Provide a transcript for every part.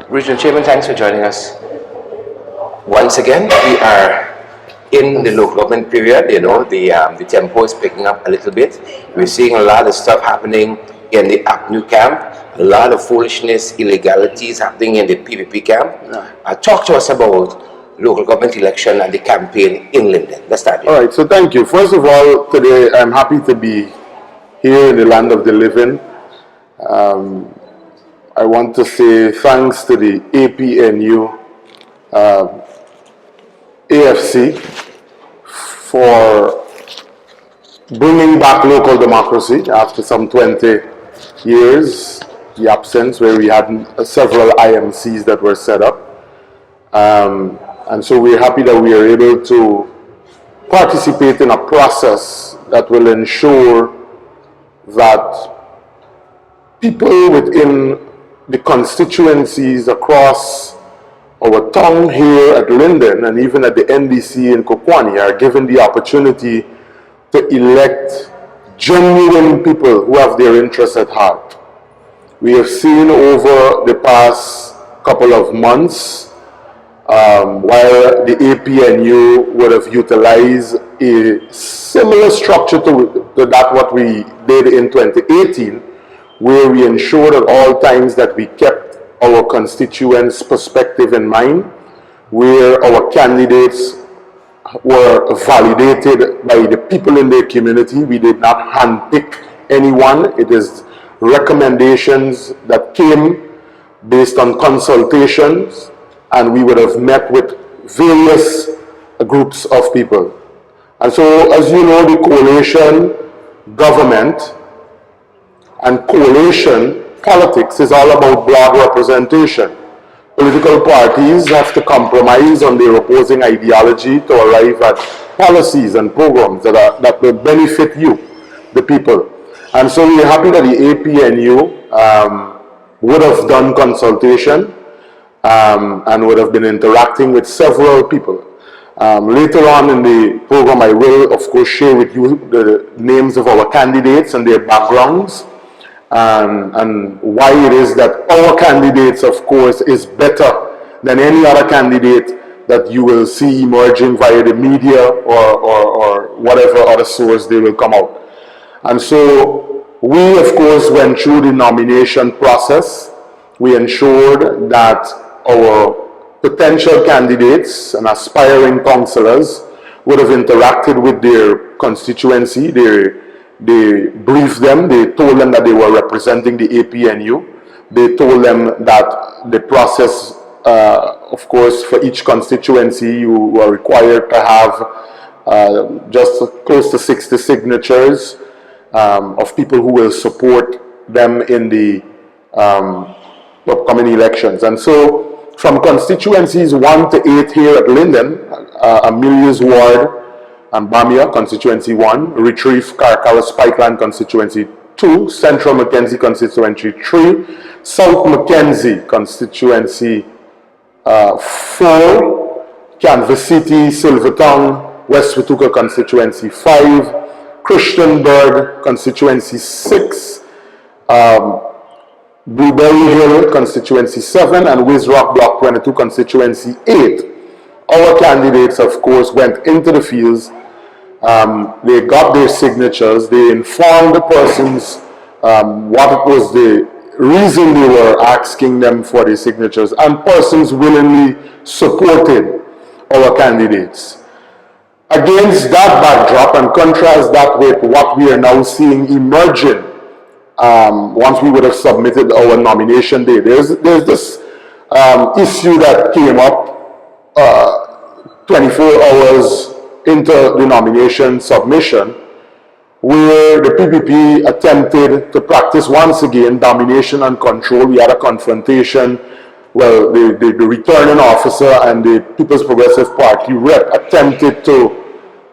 Regional Chairman, thanks for joining us. Once again, we are in the local government period. You know, the tempo is picking up a little bit. We're seeing a lot of stuff happening in the APNU camp, a lot of foolishness, illegalities happening in the PPP camp. Talk to us about local government election and the campaign in Linden. Let's start here. All right, so thank you. First of all, today I'm happy to be here in the land of the living. I want to say thanks to the APNU, AFC, for bringing back local democracy after some 20 years, the absence where we had several IMCs that were set up. And so we're happy that we are able to participate in a process that will ensure that people within the constituencies across our town here at Linden and even at the NDC in Kokwani are given the opportunity to elect genuine people who have their interests at heart. We have seen over the past couple of months, while the APNU would have utilized a similar structure to that what we did in 2018, where we ensured at all times that we kept our constituents' perspective in mind, where our candidates were validated by the people in their community. We did not handpick anyone. It is recommendations that came based on consultations, and we would have met with various groups of people. And so, as you know, the coalition government and coalition politics is all about broad representation. Political parties have to compromise on their opposing ideology to arrive at policies and programs that will benefit you, the people. And so we are happy that the APNU would have done consultation and would have been interacting with several people. Later on in the program, I will, of course, share with you the names of our candidates and their backgrounds, and why it is that our candidates, of course, is better than any other candidate that you will see emerging via the media or whatever other source they will come out. And so we, of course, went through the nomination process. We ensured that our potential candidates and aspiring councillors would have interacted with their constituency. They briefed them, they told them that they were representing the APNU. They told them that the process, of course, for each constituency, you were required to have just close to 60 signatures of people who will support them in the upcoming elections. And so from constituencies 1 to 8 here at Linden, Amelia's Ward and Bamia, constituency 1, Retrieve, Carcara, Spikeland, constituency 2, Central Mackenzie, constituency 3, South Mackenzie, constituency 4, Canvas City, Silvertown, West Watuka, constituency 5, Christianburg, constituency 6, Blueberry Hill, constituency 7, and Wizrock, block 22, constituency 8. Our candidates, of course, went into the fields. They got their signatures. They informed the persons what was the reason they were asking them for their signatures, and persons willingly supported our candidates. Against that backdrop, and contrast that with what we are now seeing emerging once we would have submitted our nomination day, there's this issue that came up 24 hours into the nomination submission, where the PPP attempted to practice once again domination and control. We had a confrontation. Well, the returning officer and the People's Progressive Party rep attempted to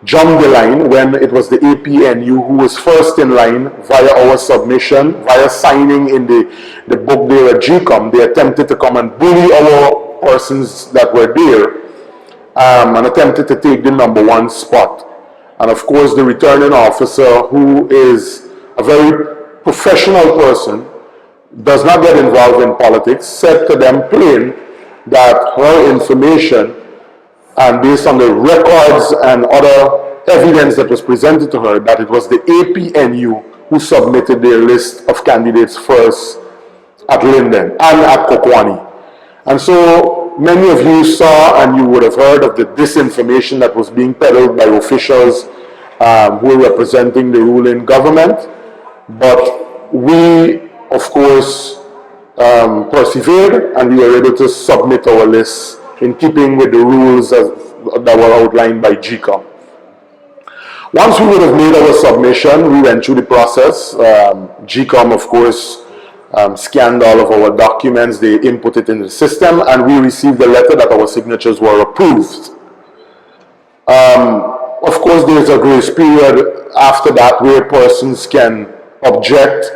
jump the line when it was the APNU who was first in line via our submission, via signing in the book there at GCOM. They attempted to come and bully our persons that were there, and attempted to take the #1 spot. And of course, the returning officer, who is a very professional person, does not get involved in politics, said to them plain that her information, and based on the records and other evidence that was presented to her, that it was the APNU who submitted their list of candidates first at Linden and at Kokwani. And so many of you saw and you would have heard of the disinformation that was being peddled by officials who were representing the ruling government. But we, of course, persevered, and we were able to submit our list in keeping with the rules that were outlined by GCOM. Once we would have made our submission, we went through the process. GCOM, of course, scanned all of our documents, they input it in the system, and we received a letter that our signatures were approved. Of course, there's a grace period after that where persons can object,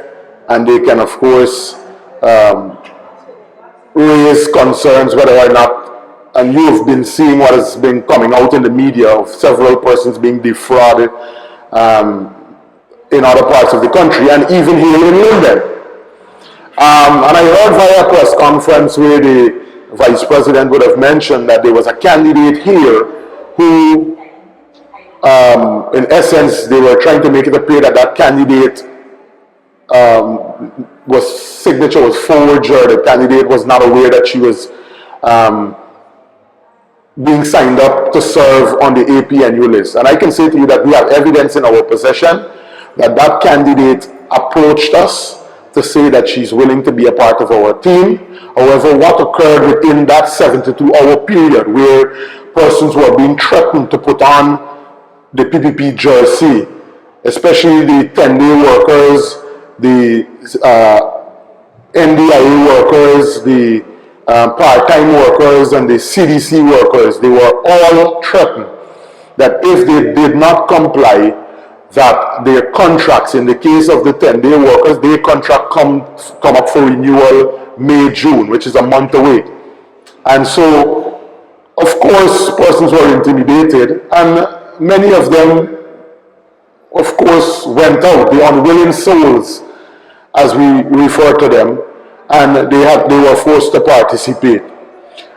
and they can, of course, raise concerns whether or not, and you've been seeing what has been coming out in the media of several persons being defrauded in other parts of the country, and even here in Linden. And I heard via a press conference where the Vice President would have mentioned that there was a candidate here who, in essence, they were trying to make it appear that that candidate signature was forged, or the candidate was not aware that she was being signed up to serve on the APNU list. And I can say to you that we have evidence in our possession that that candidate approached us to say that she's willing to be a part of our team. However, what occurred within that 72-hour period where persons were being threatened to put on the PPP jersey, especially the 10-day workers, the NDIA workers, the part-time workers, and the CDC workers, they were all threatened that if they did not comply, that their contracts, in the case of the 10-day workers, their contract come up for renewal May, June, which is a month away. And so, of course, persons were intimidated, and many of them, of course, went out, the unwilling souls, as we refer to them, and they were forced to participate.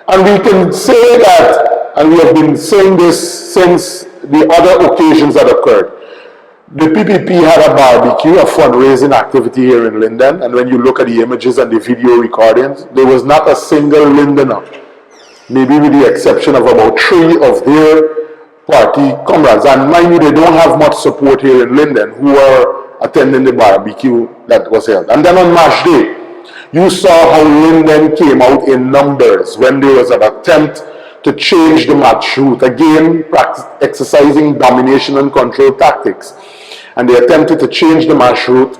And we can say that, and we have been saying this since the other occasions that occurred, the PPP had a barbecue, a fundraising activity here in Linden, and when you look at the images and the video recordings, there was not a single Lindener, maybe with the exception of about 3 of their party comrades. And mind you, they don't have much support here in Linden who were attending the barbecue that was held. And then on March Day, you saw how Linden came out in numbers when there was an attempt to change the match route, again exercising domination and control tactics. And they attempted to change the match route,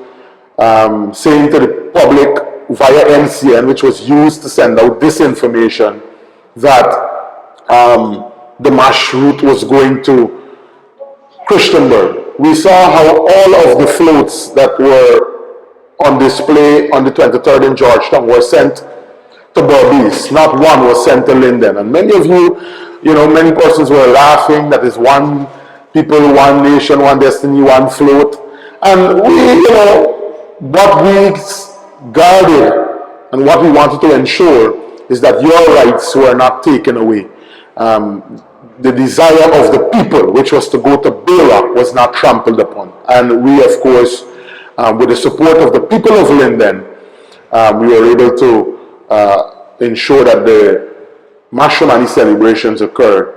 saying to the public via NCN, which was used to send out disinformation, that the match route was going to Christianburg. We saw how all of the floats that were on display on the 23rd in Georgetown were sent to Berbice. Not one was sent to Linden. And many of you, many persons were laughing that is one people, one nation, one destiny, one float. And we, what we guarded and what we wanted to ensure is that your rights were not taken away. The desire of the people, which was to go to Bela, was not trampled upon. And we, of course, with the support of the people of Linden, we were able to ensure that the Mashramani celebrations occurred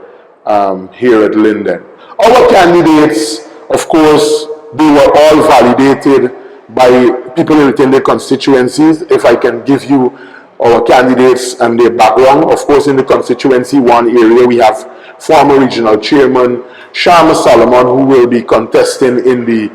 here at Linden. Our candidates, of course, they were all validated by people within their constituencies. If I can give you our candidates and their background, of course, in the constituency 1 area, we have former regional chairman Sharma Solomon, who will be contesting in the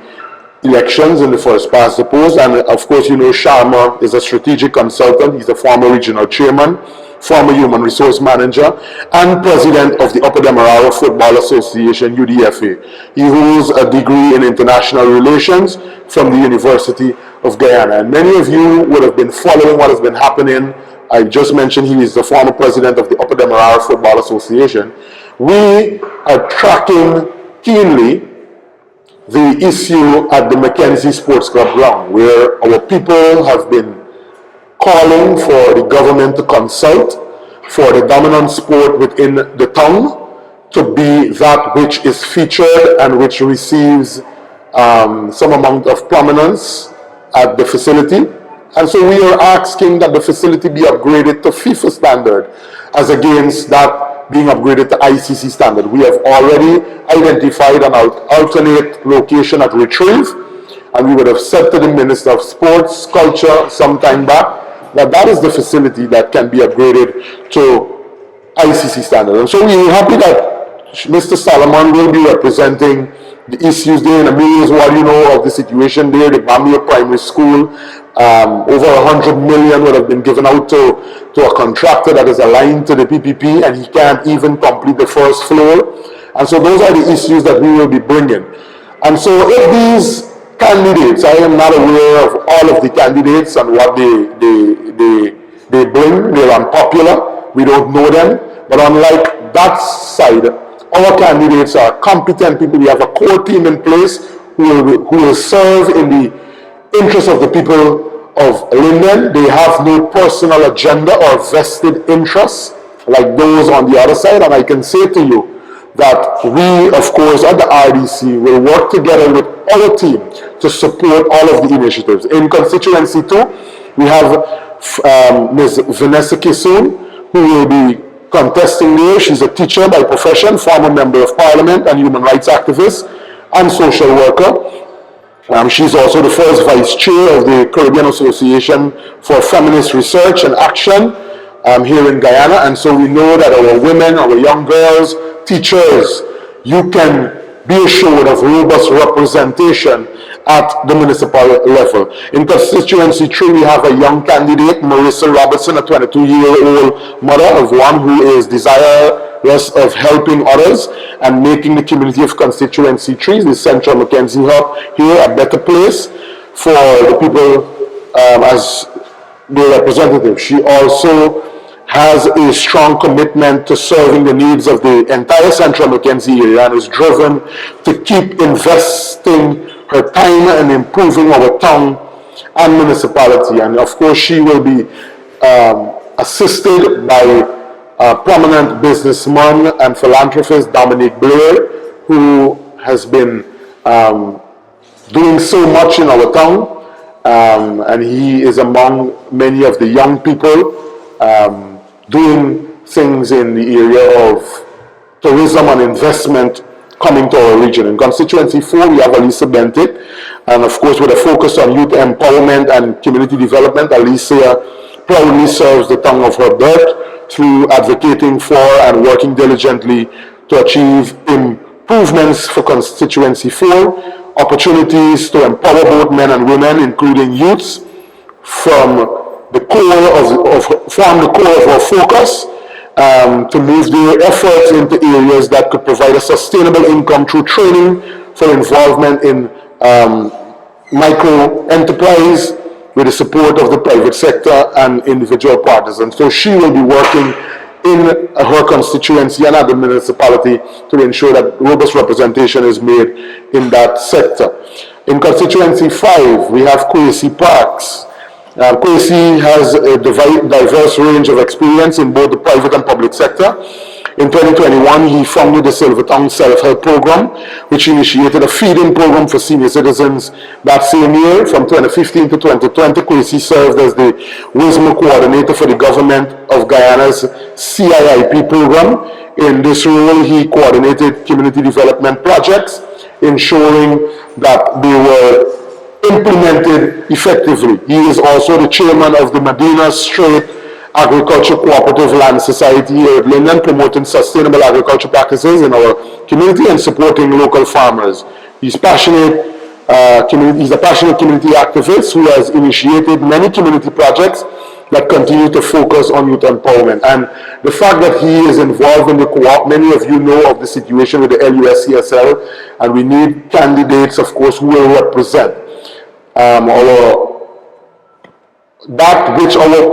elections in the first past the post. And of course, Sharma is a strategic consultant. He's a former regional chairman, former human resource manager, and president of the Upper Demerara Football Association, UDFA. He holds a degree in international relations from the University of Guyana. And many of you would have been following what has been happening. I just mentioned he is the former president of the Upper Demerara Football Association. We are tracking keenly the issue at the Mackenzie Sports Club ground, where our people have been calling for the government to consult for the dominant sport within the town to be that which is featured and which receives some amount of prominence at the facility. And so we are asking that the facility be upgraded to FIFA standard as against that being upgraded to ICC standard. We have already identified an alternate location at Retrieve, and we would have said to the Minister of Sports, Culture some time back that that is the facility that can be upgraded to ICC standard. And so we are happy that Mr. Solomon will be representing the issues there. And Amelia is what you know of the situation there. The Bamia Primary School, over 100 million would have been given out to a contractor that is aligned to the PPP, and he can't even complete the first floor. And so those are the issues that we will be bringing. And so if these candidates, I am not aware of all of the candidates and what they bring, they're unpopular, we don't know them, but unlike that side, our candidates are competent people. We have a core team in place who will serve in the interest of the people of Linden. They have no personal agenda or vested interests like those on the other side. And I can say to you that we, of course, at the RDC will work together with our team to support all of the initiatives. In constituency 2, we have Ms. Vanessa Kisoon, who will be contesting there. She's a teacher by profession, former member of parliament and human rights activist and social worker. She's also the first vice chair of the Caribbean Association for Feminist Research and Action here in Guyana. And so we know that our women, our young girls, teachers, you can be assured of robust representation at the municipal level. In constituency 3, we have a young candidate, Marissa Robertson, a 22-year-old mother of one who is desirous of helping others and making the community of constituency 3, the Central Mackenzie Hub, here a better place for the people as their representative. She also has a strong commitment to serving the needs of the entire Central Mackenzie area and is driven to keep investing her time in improving our town and municipality. And of course, she will be assisted by prominent businessman and philanthropist Dominic Blair, who has been doing so much in our town, and he is among many of the young people doing things in the area of tourism and investment coming to our region. In constituency 4, we have Alicia Bentic, and of course with a focus on youth empowerment and community development, Alicia proudly serves the town of her birth through advocating for and working diligently to achieve improvements for constituency 4, opportunities to empower both men and women, including youths, form the core of our focus, to move their efforts into areas that could provide a sustainable income through training for involvement in micro enterprise with the support of the private sector and individual partners. And so she will be working in her constituency and at the municipality to ensure that robust representation is made in that sector. In constituency 5, we have Kwesi Parks. Kwesi has a diverse range of experience in both the private and public sector. In 2021, he founded the Silvertown Self-Help Program, which initiated a feeding program for senior citizens that same year. From 2015 to 2020, Kwesi served as the WISMA coordinator for the government of Guyana's CIIP program. In this role, he coordinated community development projects, ensuring that they were implemented effectively. He is also the chairman of the Medina Strait Agriculture Cooperative Land Society here at Linden, promoting sustainable agriculture practices in our community and supporting local farmers. He's passionate. He's a passionate community activist who has initiated many community projects that continue to focus on youth empowerment. And the fact that he is involved in the co-op, many of you know of the situation with the LUSCSL, and we need candidates, of course, who will represent that which our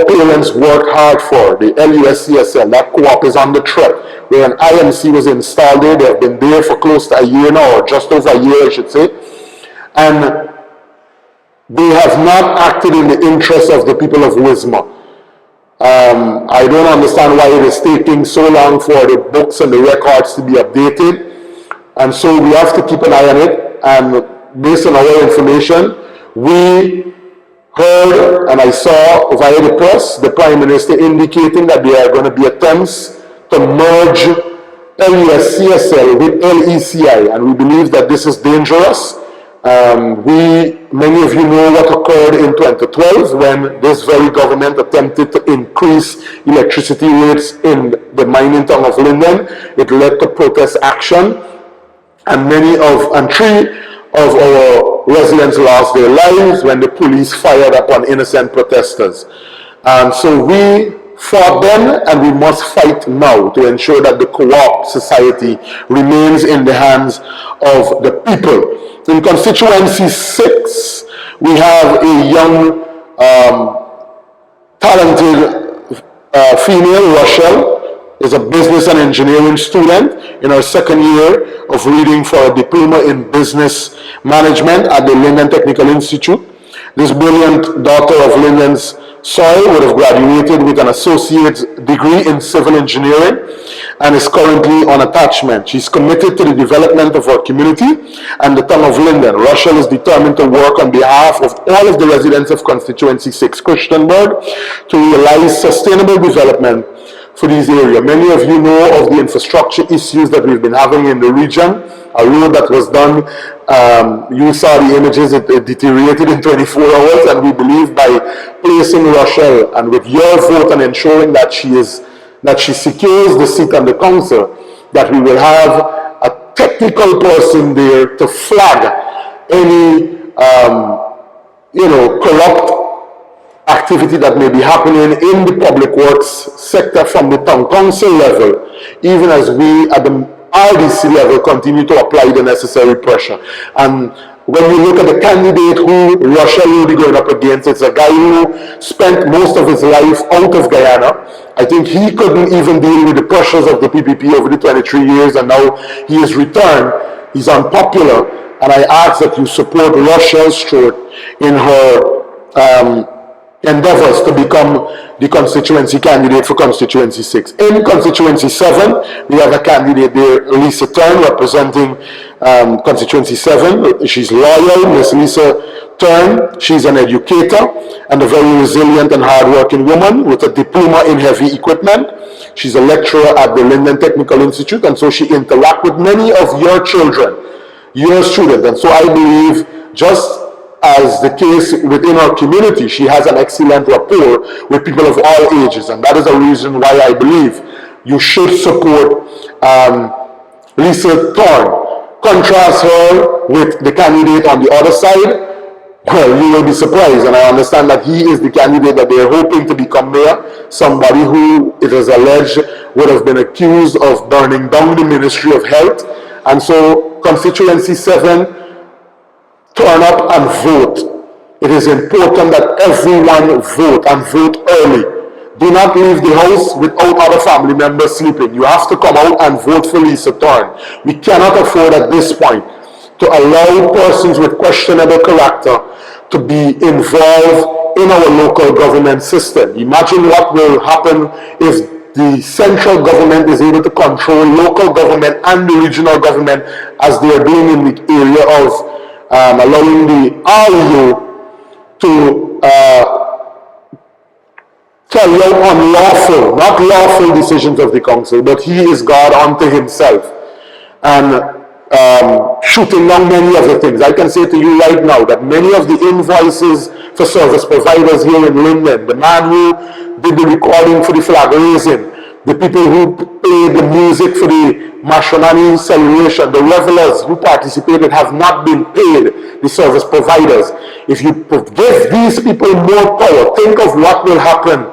parents worked hard for, the LUSCSL. That co-op is under threat, where an IMC was installed there. They have been there for close to a year now, or just over a year, I should say. And they have not acted in the interest of the people of Wismar. I don't understand why it is taking so long for the books and the records to be updated. And so we have to keep an eye on it. And based on our information, we heard and I saw via the press the Prime Minister indicating that there are going to be attempts to merge LESCSL with LECI, and we believe that this is dangerous. Many of you know what occurred in 2012 when this very government attempted to increase electricity rates in the mining town of Linden. It led to protest action, and three of our residents lost their lives when the police fired upon innocent protesters. So we fought then, and we must fight now to ensure that the co-op society remains in the hands of the people. In constituency 6, we have a young, talented female, Rochelle, is a business and engineering student in her second year of reading for a diploma in business management at the Linden Technical Institute. This brilliant daughter of Linden's soil would have graduated with an associate's degree in civil engineering and is currently on attachment. She's committed to the development of our community and the town of Linden. Rochelle is determined to work on behalf of all of the residents of Constituency 6 Christiansburg to realize sustainable development for these areas. Many of you know of the infrastructure issues that we've been having in the region. A road that was done, you saw the images, it deteriorated in 24 hours, and we believe by placing Rochelle and with your vote and ensuring that she secures the seat on the council, that we will have a technical person there to flag any corrupt activity that may be happening in the public works sector from the town council level, even as we at the RDC level continue to apply the necessary pressure. And when we look at the candidate who Rochelle will be going up against, it's a guy who spent most of his life out of Guyana. I think he couldn't even deal with the pressures of the PPP over the 23 years, and now he has returned. He's unpopular, and I ask that you support Rochelle Stewart in her endeavors to become the constituency candidate for Constituency 6. In Constituency 7, we have a candidate there, Lisa Turn, representing Constituency 7. She's loyal, Miss Lisa Turn. She's an educator and a very resilient and hardworking woman with a diploma in heavy equipment. She's a lecturer at the Linden Technical Institute, and so she interacts with many of your children, your students. And so I believe, just as the case within our community, she has an excellent rapport with people of all ages, and that is a reason why I believe you should support Lisa Thorne. Contrast her with the candidate on the other side, well, you will be surprised, and I understand that he is the candidate that they are hoping to become mayor, somebody who it is alleged would have been accused of burning down the Ministry of Health. And so Constituency 7, turn up and vote. It is important that everyone vote, and vote early. Do not leave the house without other family members sleeping. You have to come out and vote for Lisa Thorne. We cannot afford at this point to allow persons with questionable character to be involved in our local government system. Imagine what will happen if the central government is able to control local government and the regional government as they are doing in the area of allowing the RU to carry out unlawful, not lawful decisions of the council, but he is God unto himself, and shooting down many of the things. I can say to you right now that many of the invoices for service providers here in Linden, the man who did the recording for the flag raising, the people who played the music for the Mashonani celebration, the revelers who participated have not been paid, the service providers. If you give these people more power, think of what will happen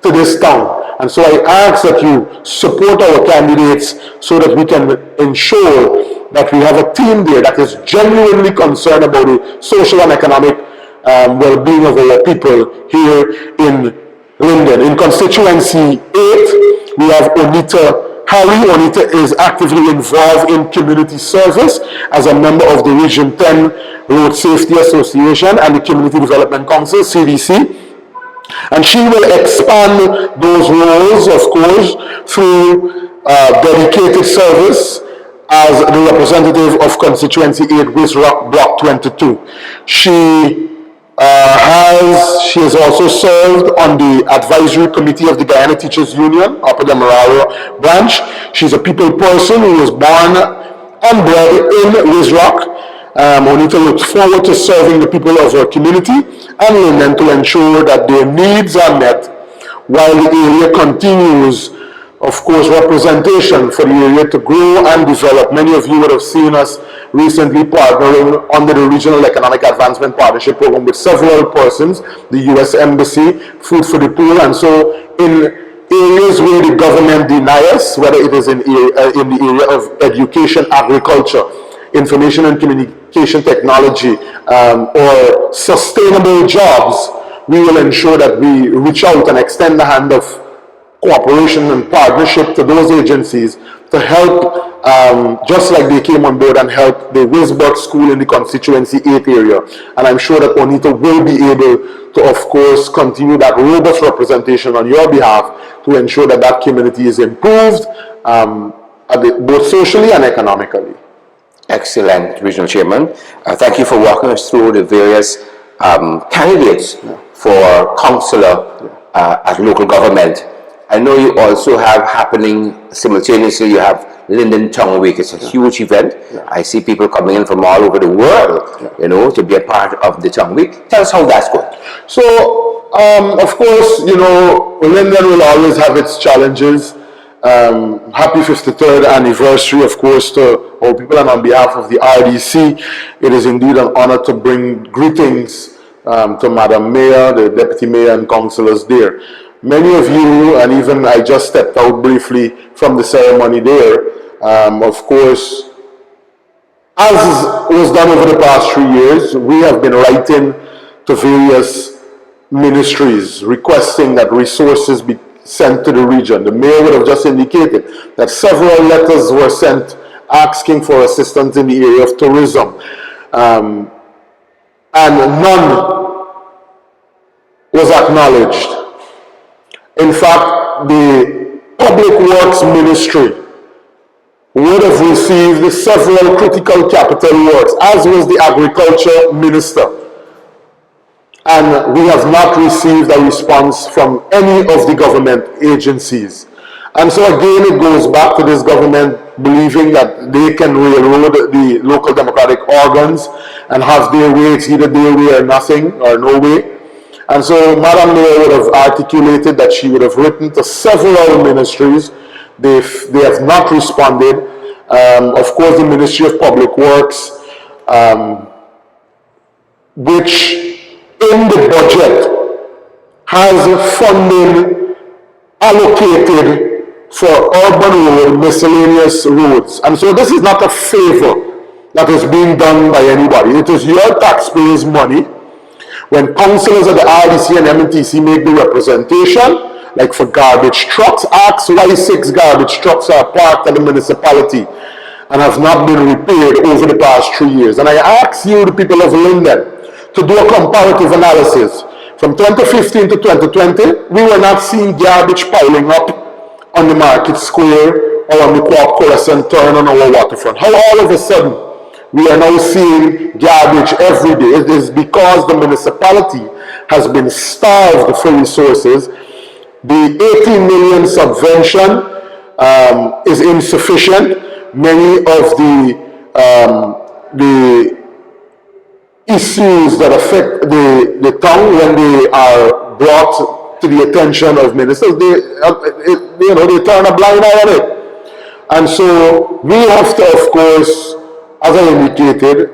to this town. And so I ask that you support our candidates so that we can ensure that we have a team there that is genuinely concerned about the social and economic well-being of our people here in Linden. In Constituency 8, we have Onita Harry Onita is actively involved in community service as a member of the Region 10 Road Safety Association and the Community Development Council, CDC. And she will expand those roles, of course, through dedicated service as the representative of Constituency 8 West Rock Block 22. She has also served on the advisory committee of the Guyana Teachers Union, Upper Demerara branch. She's a people person who was born and bred in Wizrock. Onita looks forward to serving the people of her community and Linden to ensure that their needs are met while the area continues, of course, representation for the area to grow and develop. Many of you would have seen us recently partnering under the Regional Economic Advancement Partnership Program with several persons, the U.S. Embassy, Food for the Poor, and so in areas where the government denies us, whether it is in the area of education, agriculture, information and communication technology, or sustainable jobs, we will ensure that we reach out and extend the hand of cooperation and partnership to those agencies to help, just like they came on board and helped the Wisbert School in the Constituency 8 area. And I'm sure that Onita will be able to, of course, continue that robust representation on your behalf to ensure that that community is improved, both socially and economically. Excellent, Regional Chairman. Thank you for walking us through the various candidates for councillor at local government. I know you also have happening simultaneously, you have Linden Tongue Week. It's a huge event. I see people coming in from all over the world, you know, to be a part of the Tongue Week. Tell us how that's going. So, of course, you know, Linden will always have its challenges. Happy 53rd anniversary, of course, to all people, and on behalf of the RDC, it is indeed an honor to bring greetings to Madam Mayor, the Deputy Mayor, and councillors there. Many of you, and even I just stepped out briefly from the ceremony there, of course, as was done over the past 3 years, we have been writing to various ministries requesting that resources be sent to the region. The mayor would have just indicated that several letters were sent asking for assistance in the area of tourism, and none was acknowledged. In fact, the Public Works Ministry would have received several critical capital works, as was the Agriculture Minister. And we have not received a response from any of the government agencies. And so again, it goes back to this government believing that they can railroad the local democratic organs and have their way. It's either their way or nothing, or no way. And so Madam Mayor would have articulated that she would have written to several ministries. They have not responded. Of course, the Ministry of Public Works, which in the budget has funding allocated for urban road, miscellaneous roads. And so this is not a favor that is being done by anybody. It is your taxpayers' money. When councillors of the RDC and MNTC make the representation, like for garbage trucks, ask why 6 garbage trucks are parked at the municipality and have not been repaired over the past 3 years. And I ask you, the people of Linden, to do a comparative analysis. From 2015 to 2020, we were not seeing garbage piling up on the Market Square or on the Quab Crescent turn on our waterfront. How all of a sudden we are now seeing garbage every day? It is because the municipality has been starved for resources. The 18 million subvention is insufficient. Many of the issues that affect the town, when they are brought to the attention of ministers, they turn a blind eye on it. And so we have to, of course, as I indicated,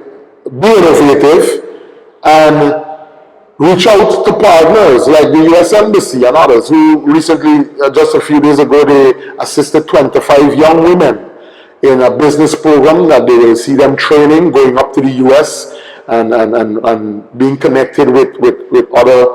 be innovative and reach out to partners like the U.S. Embassy and others who recently, just a few days ago, they assisted 25 young women in a business program that they will see them training, going up to the U.S. and being connected with other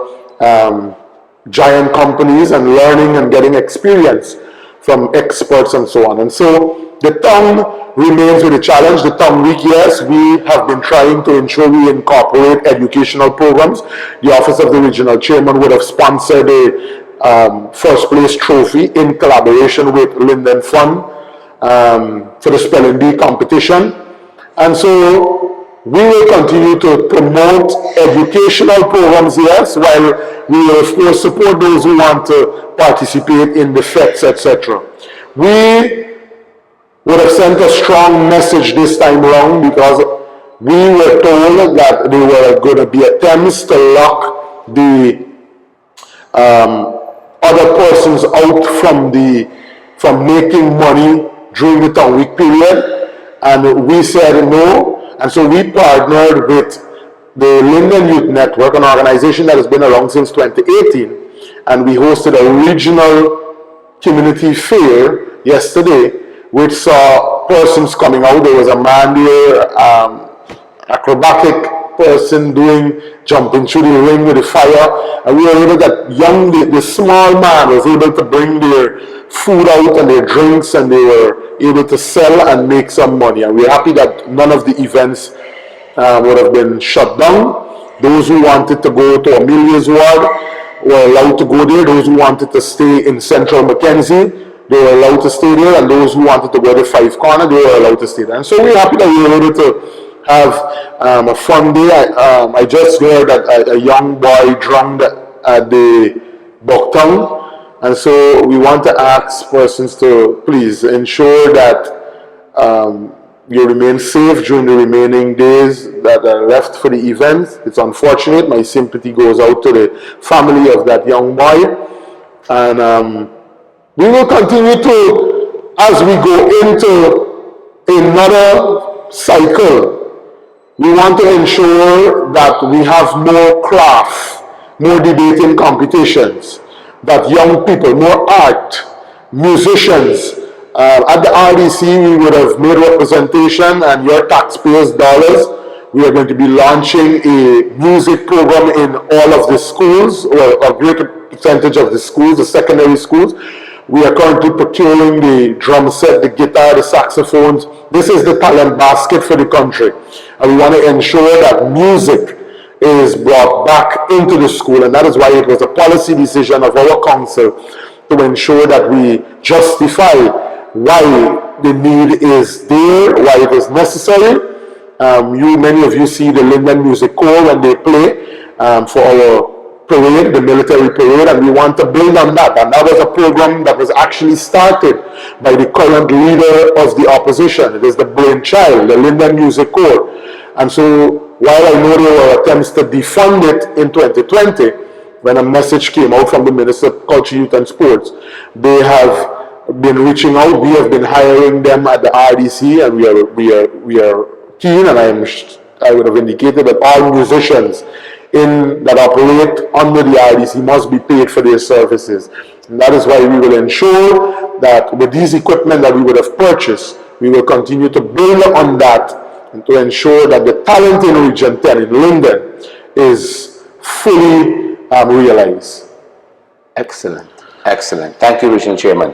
giant companies and learning and getting experience. from experts and so on. And so the town remains with a challenge. The town week, yes, we have been trying to ensure we incorporate educational programs. The Office of the Regional Chairman would have sponsored a first place trophy in collaboration with Linden Fund for the spelling bee competition. And so we will continue to promote educational programs, yes, while we will of course support those who want to participate in the fets, etc. We would have sent a strong message this time around because we were told that there were going to be attempts to lock the other persons out from making money during the town week period, and we said no. And so we partnered with the Linden Youth Network, an organization that has been around since 2018, and we hosted a regional community fair yesterday, which saw persons coming out. There was a man there, acrobatic person jumping through the ring with the fire, and we were able that the small man was able to bring their food out and their drinks, and they were able to sell and make some money. And we're happy that none of the events would have been shut down. Those who wanted to go to Amelia's ward were allowed to go there. Those who wanted to stay in Central Mackenzie, they were allowed to stay there, and those who wanted to go to Five Corner, they were allowed to stay there. And so we're happy that we were able to have a fun day. I just heard that a young boy drowned at the Bucktown, and so we want to ask persons to please ensure that you remain safe during the remaining days that are left for the event. It's unfortunate. My sympathy goes out to the family of that young boy, and we will continue to, as we go into another cycle, we want to ensure that we have more craft, more debating competitions, that young people, more art, musicians. At the RDC, we would have made representation, and your taxpayers' dollars, we are going to be launching a music program in all of the schools, or a greater percentage of the schools, the secondary schools. We are currently procuring the drum set, the guitar, the saxophones. This is the talent basket for the country. And we want to ensure that music is brought back into the school. And that is why it was a policy decision of our council to ensure that we justify why the need is there, why it is necessary. Many of you see the Linden Music Corps when they play for our parade, the military parade, and we want to build on that. And that was a program that was actually started by the current leader of the opposition. It is the brainchild, the Linden Music Corps. And so while I know there were attempts to defund it in 2020, when a message came out from the Minister of Culture, Youth and Sports, they have been reaching out. We have been hiring them at the RDC, and we are keen, and I would have indicated that all musicians that operate under the RDC must be paid for their services. And that is why we will ensure that with these equipment that we would have purchased, we will continue to build on that and to ensure that the talent in Region 10 in Linden is fully realized. Excellent, excellent. Thank you, Regional Chairman.